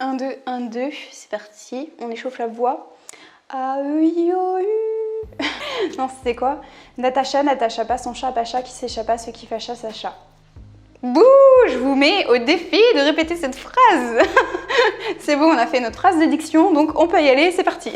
1, 2, 1, 2, c'est parti, on échauffe la voix. Ah oui, oh, oui. Non, c'était quoi? Natacha n'attacha pas son chat à Pacha, qui s'échappa, ce qui fâcha Sacha. Bouh, je vous mets au défi de répéter cette phrase. C'est bon, on a fait notre phrase de diction, donc on peut y aller, c'est parti.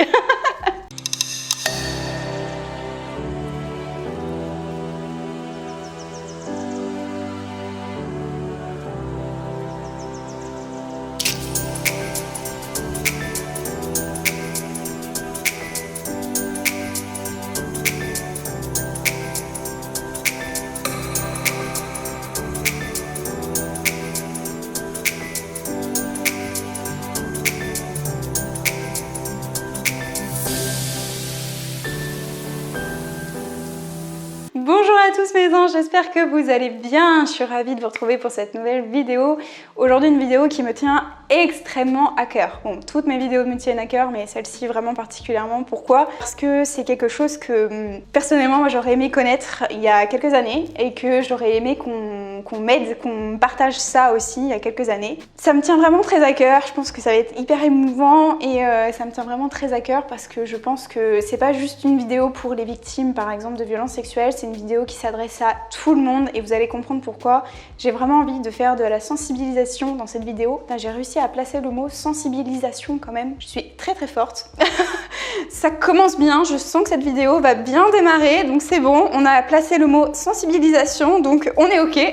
Bonjour à tous mes anges, j'espère que vous allez bien. Je suis ravie de vous retrouver pour cette nouvelle vidéo. Aujourd'hui une vidéo qui me tient extrêmement à cœur. Bon, toutes mes vidéos me tiennent à cœur, mais celle-ci vraiment particulièrement. Pourquoi? Parce que c'est quelque chose que personnellement moi j'aurais aimé connaître il y a quelques années et que j'aurais aimé qu'on m'aide, qu'on partage ça aussi il y a quelques années. Ça me tient vraiment très à cœur, je pense que ça va être hyper émouvant et ça me tient vraiment très à cœur parce que je pense que c'est pas juste une vidéo pour les victimes par exemple de violences sexuelles, c'est une vidéo qui s'adresse à tout le monde et vous allez comprendre pourquoi. J'ai vraiment envie de faire de la sensibilisation dans cette vidéo. Là j'ai réussi à placer le mot sensibilisation quand même, je suis très très forte. Ça commence bien, je sens que cette vidéo va bien démarrer, donc c'est bon, on a placé le mot sensibilisation, donc on est ok.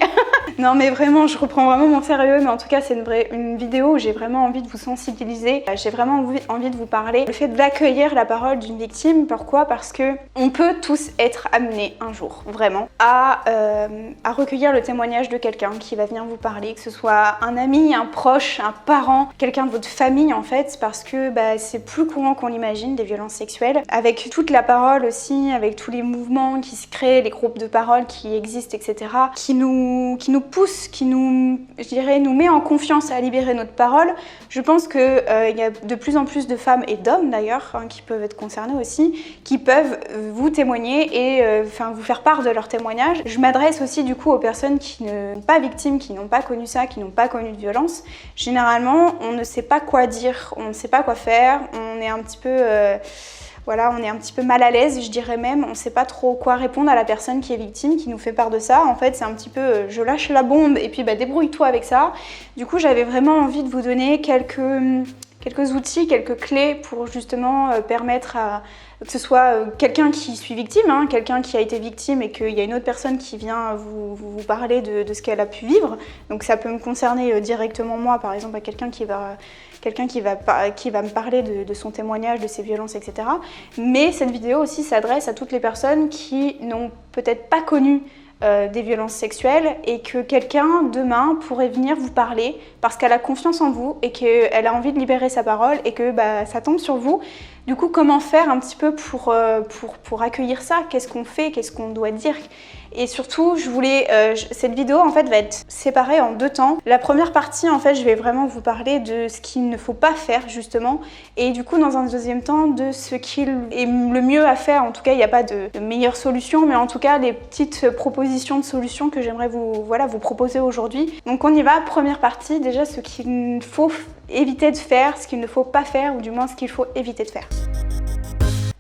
Non mais vraiment, je reprends vraiment mon sérieux, mais en tout cas c'est une vidéo où j'ai vraiment envie de vous sensibiliser, j'ai vraiment envie de vous parler. Le fait d'accueillir la parole d'une victime, pourquoi? Parce que on peut tous être amenés un jour, vraiment, à recueillir le témoignage de quelqu'un qui va venir vous parler, que ce soit un ami, un proche, un parent, quelqu'un de votre famille en fait, parce que c'est plus courant qu'on l'imagine, des violences sexuelles, avec toute la parole aussi, avec tous les mouvements qui se créent, les groupes de parole qui existent, etc., qui nous pousse, qui nous met en confiance à libérer notre parole. Je pense qu'il y a de plus en plus de femmes et d'hommes d'ailleurs, qui peuvent être concernés aussi, qui peuvent vous témoigner et vous faire part de leur témoignage. Je m'adresse aussi du coup aux personnes qui ne sont pas victimes, qui n'ont pas connu ça, qui n'ont pas connu de violence. Généralement, on ne sait pas quoi dire, on ne sait pas quoi faire, on est un petit peu... Voilà, on est un petit peu mal à l'aise, je dirais même, on ne sait pas trop quoi répondre à la personne qui est victime, qui nous fait part de ça. En fait, c'est un petit peu je lâche la bombe et puis débrouille-toi avec ça. Du coup, j'avais vraiment envie de vous donner quelques outils, quelques clés pour justement permettre à que ce soit quelqu'un qui suit victime, quelqu'un qui a été victime et qu'il y a une autre personne qui vient vous parler de ce qu'elle a pu vivre. Donc ça peut me concerner directement moi, par exemple, à quelqu'un qui va me parler de son témoignage, de ses violences, etc. Mais cette vidéo aussi s'adresse à toutes les personnes qui n'ont peut-être pas connu des violences sexuelles et que quelqu'un demain pourrait venir vous parler parce qu'elle a confiance en vous et qu'elle a envie de libérer sa parole et que ça tombe sur vous. Du coup, comment faire un petit peu pour accueillir ça? Qu'est-ce qu'on fait? Qu'est-ce qu'on doit dire? Et surtout, cette vidéo en fait va être séparée en deux temps. La première partie, en fait, je vais vraiment vous parler de ce qu'il ne faut pas faire justement, et du coup, dans un deuxième temps, de ce qu'il est le mieux à faire. En tout cas, il n'y a pas de meilleure solution, mais en tout cas, les petites propositions de solutions que j'aimerais vous proposer aujourd'hui. Donc, on y va. Première partie, déjà ce qu'il faut éviter de faire, ce qu'il ne faut pas faire, ou du moins ce qu'il faut éviter de faire.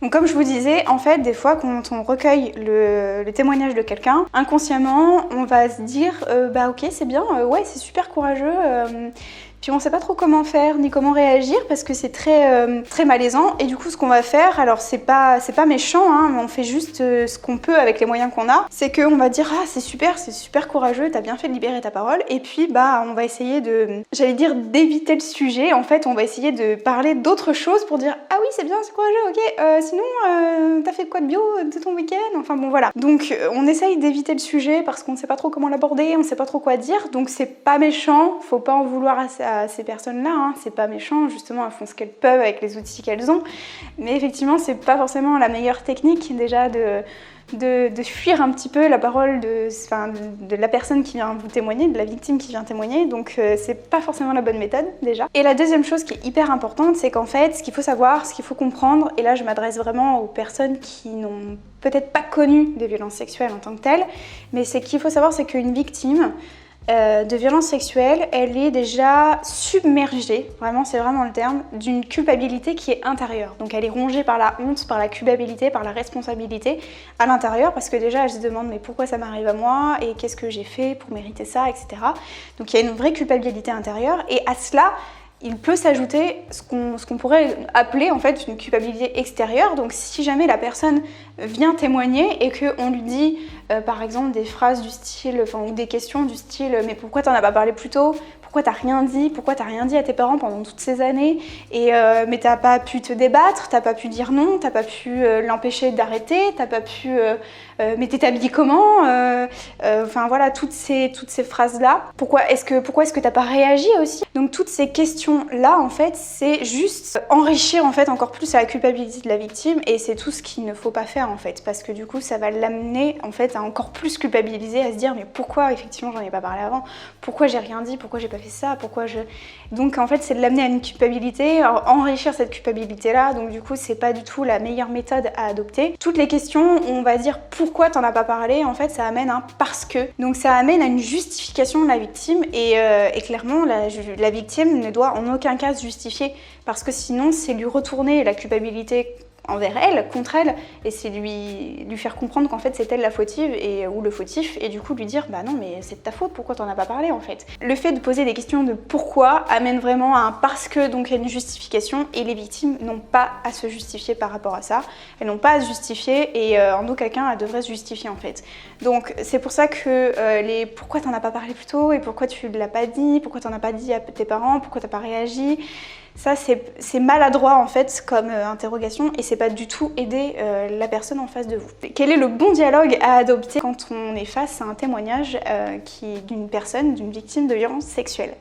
Donc comme je vous disais, en fait, des fois, quand on recueille le témoignage de quelqu'un, inconsciemment, on va se dire ok, c'est bien, ouais, c'est super courageux, puis on sait pas trop comment faire ni comment réagir parce que c'est très malaisant. Et du coup, ce qu'on va faire, alors c'est pas méchant, mais on fait juste ce qu'on peut avec les moyens qu'on a, c'est qu'on va dire c'est super courageux, t'as bien fait de libérer ta parole. Et puis on va essayer d'éviter le sujet. En fait, on va essayer de parler d'autres choses pour dire ah oui, c'est bien, c'est courageux, ok. Sinon, t'as fait quoi de bio de ton week-end? Enfin bon, voilà. Donc on essaye d'éviter le sujet parce qu'on sait pas trop comment l'aborder, on sait pas trop quoi dire. Donc c'est pas méchant, faut pas en vouloir à ces personnes-là, c'est pas méchant, justement, elles font ce qu'elles peuvent avec les outils qu'elles ont. Mais effectivement, c'est pas forcément la meilleure technique déjà de fuir un petit peu la parole de la personne qui vient vous témoigner, de la victime qui vient témoigner, donc c'est pas forcément la bonne méthode déjà. Et la deuxième chose qui est hyper importante, c'est qu'en fait, ce qu'il faut savoir, ce qu'il faut comprendre, et là je m'adresse vraiment aux personnes qui n'ont peut-être pas connu des violences sexuelles en tant que telles, mais ce qu'il faut savoir, c'est qu'une victime, de violences sexuelles, elle est déjà submergée, vraiment c'est vraiment le terme, d'une culpabilité qui est intérieure. Donc elle est rongée par la honte, par la culpabilité, par la responsabilité à l'intérieur, parce que déjà elle se demande mais pourquoi ça m'arrive à moi et qu'est-ce que j'ai fait pour mériter ça, etc. Donc il y a une vraie culpabilité intérieure et à cela, il peut s'ajouter ce qu'on pourrait appeler en fait une culpabilité extérieure. Donc si jamais la personne vient témoigner et qu'on lui dit par exemple des phrases du style, ou des questions du style mais pourquoi t'en as pas parlé plus tôt ? Pourquoi t'as rien dit ? Pourquoi t'as rien dit à tes parents pendant toutes ces années ? Et mais t'as pas pu te débattre, t'as pas pu dire non, t'as pas pu l'empêcher d'arrêter, t'as pas pu... mais t'es habillée comment ? Enfin voilà, toutes ces phrases-là. Pourquoi est-ce que t'as pas réagi aussi ? Donc toutes ces questions-là, en fait, c'est juste enrichir en fait encore plus la culpabilité de la victime et c'est tout ce qu'il ne faut pas faire en fait, parce que du coup ça va l'amener en fait à encore plus culpabiliser, à se dire mais pourquoi effectivement j'en ai pas parlé avant ? Pourquoi j'ai rien dit ? Pourquoi j'ai pas fait ça, pourquoi je... Donc en fait c'est de l'amener à une culpabilité, alors, enrichir cette culpabilité là, donc du coup c'est pas du tout la meilleure méthode à adopter. Toutes les questions, on va dire pourquoi t'en as pas parlé, en fait ça amène un parce que, donc ça amène à une justification de la victime et clairement la victime ne doit en aucun cas se justifier parce que sinon c'est lui retourner la culpabilité envers elle, contre elle, et c'est lui faire comprendre qu'en fait c'est elle la fautive ou le fautif, et du coup lui dire bah non mais c'est de ta faute, pourquoi t'en as pas parlé en fait. Le fait de poser des questions de pourquoi amène vraiment à un parce que, donc à une justification, et les victimes n'ont pas à se justifier par rapport à ça, elles n'ont pas à se justifier et en aucun cas elles devraient se justifier en fait. Donc c'est pour ça que les pourquoi t'en as pas parlé plus tôt et pourquoi tu l'as pas dit, pourquoi t'en as pas dit à tes parents, pourquoi t'as pas réagi, ça c'est maladroit en fait comme interrogation et c'est pas du tout aider la personne en face de vous. Quel est le bon dialogue à adopter quand on est face à un témoignage d'une personne, d'une victime de violences sexuelles ?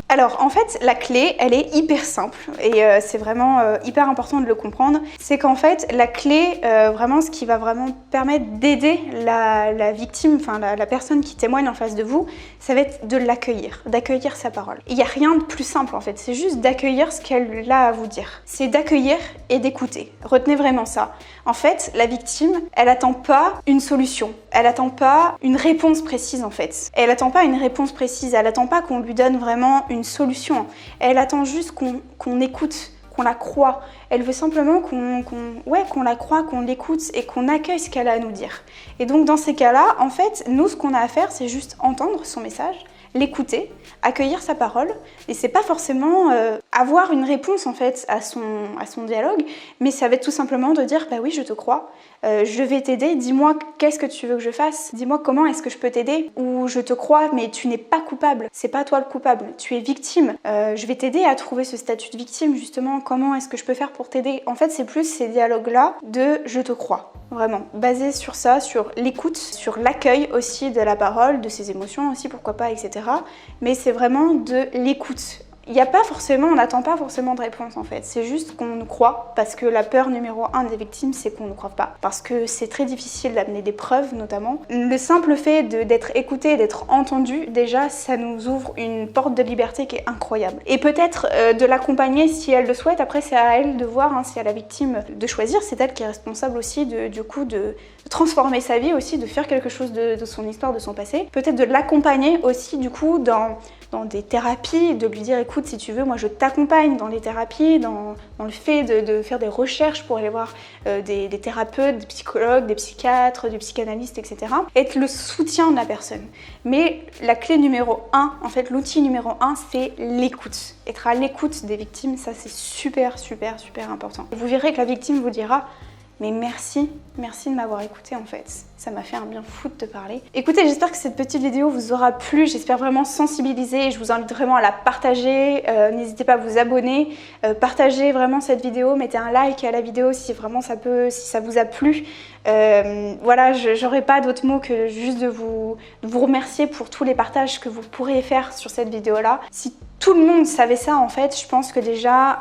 Alors en fait la clé elle est hyper simple et c'est vraiment hyper important de le comprendre, c'est qu'en fait la clé vraiment ce qui va vraiment permettre d'aider la victime, enfin la personne qui témoigne en face de vous, ça va être de l'accueillir, d'accueillir sa parole. Il n'y a rien de plus simple en fait, c'est juste d'accueillir ce qu'elle a à vous dire. C'est d'accueillir et d'écouter, retenez vraiment ça. En fait la victime elle attend pas une solution, elle attend pas une réponse précise en fait. Elle attend pas une réponse précise, elle attend pas qu'on lui donne vraiment une solution. Elle attend juste qu'on écoute, qu'on la croit. Elle veut simplement qu'on la croit, qu'on l'écoute et qu'on accueille ce qu'elle a à nous dire. Et donc dans ces cas-là, en fait, nous ce qu'on a à faire, c'est juste entendre son message, l'écouter, accueillir sa parole, et c'est pas forcément avoir une réponse en fait à son dialogue, mais ça va être tout simplement de dire bah oui je te crois, je vais t'aider, dis-moi qu'est-ce que tu veux que je fasse, dis-moi comment est-ce que je peux t'aider, ou je te crois mais tu n'es pas coupable, c'est pas toi le coupable, tu es victime, je vais t'aider à trouver ce statut de victime justement, comment est-ce que je peux faire pour t'aider. En fait c'est plus ces dialogues-là de je te crois. Vraiment, basé sur ça, sur l'écoute, sur l'accueil aussi de la parole, de ses émotions aussi, pourquoi pas, etc. Mais c'est vraiment de l'écoute. Il n'y a pas forcément, on n'attend pas forcément de réponse en fait, c'est juste qu'on nous croit, parce que la peur numéro 1 des victimes, c'est qu'on ne croit pas. Parce que c'est très difficile d'amener des preuves notamment. Le simple fait d'être écouté, d'être entendu, déjà ça nous ouvre une porte de liberté qui est incroyable. Et peut-être de l'accompagner si elle le souhaite, après c'est à elle de voir, hein, si à la victime de choisir, c'est elle qui est responsable aussi du coup de transformer sa vie aussi, de faire quelque chose de son histoire, de son passé. Peut-être de l'accompagner aussi du coup dans des thérapies, de lui dire écoute si tu veux moi je t'accompagne dans les thérapies, dans le fait de faire des recherches pour aller voir des thérapeutes, des psychologues, des psychiatres, des psychanalystes, etc. Être le soutien de la personne. Mais la clé numéro 1, en fait l'outil numéro 1 c'est l'écoute. Être à l'écoute des victimes, ça c'est super super super important. Vous verrez que la victime vous dira mais merci de m'avoir écouté en fait. Ça m'a fait un bien fou de te parler. Écoutez, j'espère que cette petite vidéo vous aura plu. J'espère vraiment sensibiliser et je vous invite vraiment à la partager. N'hésitez pas à vous abonner. Partagez vraiment cette vidéo. Mettez un like à la vidéo si vraiment si ça vous a plu. Voilà, j'aurais pas d'autres mots que juste de vous remercier pour tous les partages que vous pourrez faire sur cette vidéo-là. Si tout le monde savait ça en fait, je pense que déjà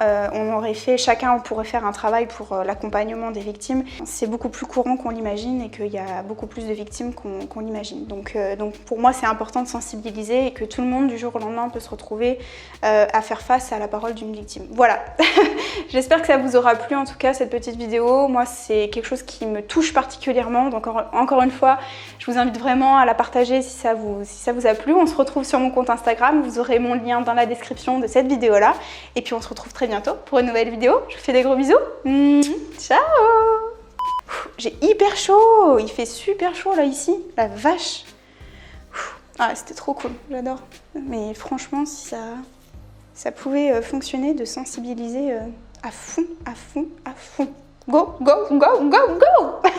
chacun pourrait faire un travail pour l'accompagnement des victimes. C'est beaucoup plus courant qu'on l'imagine et qu'il y a beaucoup plus de victimes qu'on l'imagine. Donc pour moi c'est important de sensibiliser et que tout le monde du jour au lendemain peut se retrouver à faire face à la parole d'une victime. Voilà, j'espère que ça vous aura plu en tout cas cette petite vidéo. Moi c'est quelque chose qui me touche particulièrement, donc encore une fois je vous invite vraiment à la partager si ça vous a plu. On se retrouve sur mon compte Instagram, vous aurez mon lien dans la description de cette vidéo là et puis on se retrouve très bientôt pour une nouvelle vidéo. Je vous fais des gros bisous. Ciao. J'ai hyper chaud, il fait super chaud là ici, la vache. Ah c'était trop cool, j'adore. Mais franchement si ça pouvait fonctionner de sensibiliser à fond. Go, go, go, go, go.